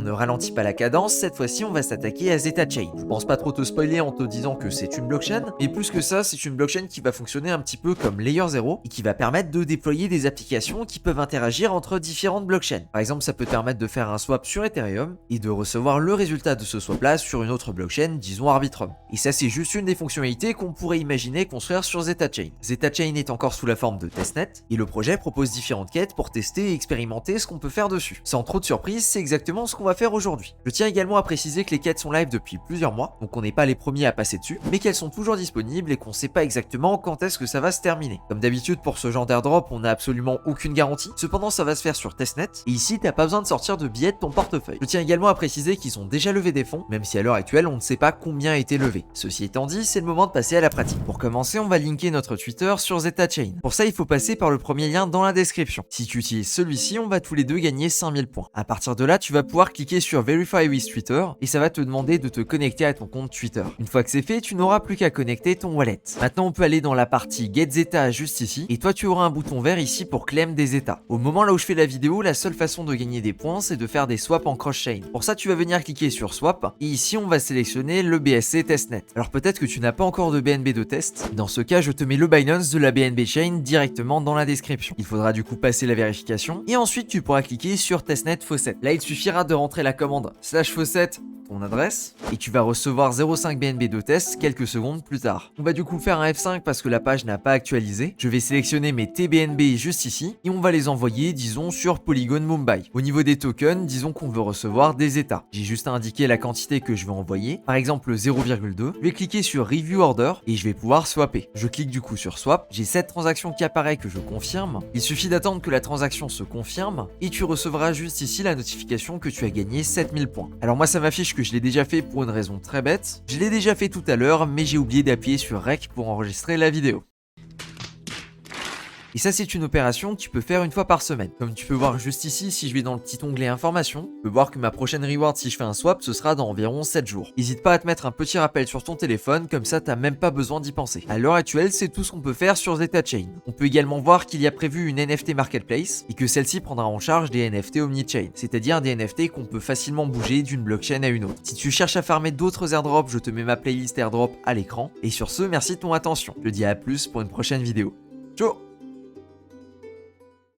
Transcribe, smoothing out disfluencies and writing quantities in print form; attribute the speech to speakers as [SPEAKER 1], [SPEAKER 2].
[SPEAKER 1] ne ralentit pas la cadence, cette fois-ci on va s'attaquer à Zeta Chain. Je pense pas trop te spoiler en te disant que c'est une blockchain, mais plus que ça, c'est une blockchain qui va fonctionner un petit peu comme Layer 0 et qui va permettre de déployer des applications qui peuvent interagir entre différentes blockchains. Par exemple, ça peut te permettre de faire un swap sur Ethereum et de recevoir le résultat de ce swap-là sur une autre blockchain, disons Arbitrum. Et ça, c'est juste une des fonctionnalités qu'on pourrait imaginer construire sur Zeta Chain. Zeta Chain est encore sous la forme de testnet et le projet propose différentes quêtes pour tester et expérimenter ce qu'on peut faire dessus. Sans trop de surprise, c'est exactement ce qu'on va faire aujourd'hui. Je tiens également à préciser que les quêtes sont live depuis plusieurs mois, donc on n'est pas les premiers à passer dessus, mais qu'elles sont toujours disponibles et qu'on sait pas exactement quand est-ce que ça va se terminer. Comme d'habitude pour ce genre d'airdrop, on n'a absolument aucune garantie, cependant ça va se faire sur testnet, et ici t'as pas besoin de sortir de billets de ton portefeuille. Je tiens également à préciser qu'ils ont déjà levé des fonds, même si à l'heure actuelle on ne sait pas combien a été levé. Ceci étant dit, c'est le moment de passer à la pratique. Pour commencer, on va linker notre Twitter sur Zeta Chain. Pour ça, il faut passer par le premier lien dans la description. Si tu utilises celui-ci, on va tous les deux gagner 5000 points. À partir de là, tu vas pouvoir cliquer sur Verify with Twitter et ça va te demander de te connecter à ton compte Twitter. Une fois que c'est fait, tu n'auras plus qu'à connecter ton wallet. Maintenant, on peut aller dans la partie Get Zeta juste ici et toi, tu auras un bouton vert ici pour claim des Zeta. Au moment là où je fais la vidéo, la seule façon de gagner des points, c'est de faire des swaps en cross-chain. Pour ça, tu vas venir cliquer sur Swap et ici, on va sélectionner le BSC Testnet. Alors peut-être que tu n'as pas encore de BNB de test. Dans ce cas, je te mets le Binance de la BNB Chain directement dans la description. Il faudra du coup passer la vérification et ensuite tu pourras cliquer sur Testnet Faucet. Là, il suffira de rentrer la commande /Faucet, ton adresse, et tu vas recevoir 0,5 BNB de test quelques secondes plus tard. On va du coup faire un F5 parce que la page n'a pas actualisé. Je vais sélectionner mes TBNB juste ici et on va les envoyer, disons, sur Polygon Mumbai. Au niveau des tokens, disons qu'on veut recevoir des états. J'ai juste à indiquer la quantité que je veux envoyer, par exemple 0,2. Je vais cliquer sur Review Order et je vais pouvoir swapper. Je clique du coup sur Swap, j'ai cette transaction qui apparaît que je confirme. Il suffit d'attendre que la transaction se confirme et tu recevras juste ici la notification que tu as gagné 7000 points. Alors moi ça m'affiche que je l'ai déjà fait pour une raison très bête. Je l'ai déjà fait tout à l'heure, mais j'ai oublié d'appuyer sur Rec pour enregistrer la vidéo. Et ça, c'est une opération que tu peux faire une fois par semaine. Comme tu peux voir juste ici, si je vais dans le petit onglet information, tu peux voir que ma prochaine reward si je fais un swap, ce sera dans environ 7 jours. N'hésite pas à te mettre un petit rappel sur ton téléphone, comme ça t'as même pas besoin d'y penser. À l'heure actuelle, c'est tout ce qu'on peut faire sur Zeta Chain. On peut également voir qu'il y a prévu une NFT Marketplace et que celle-ci prendra en charge des NFT Omnichain, c'est-à-dire des NFT qu'on peut facilement bouger d'une blockchain à une autre. Si tu cherches à farmer d'autres airdrops, je te mets ma playlist airdrop à l'écran. Et sur ce, merci de ton attention. Je te dis à plus pour une prochaine vidéo. Ciao!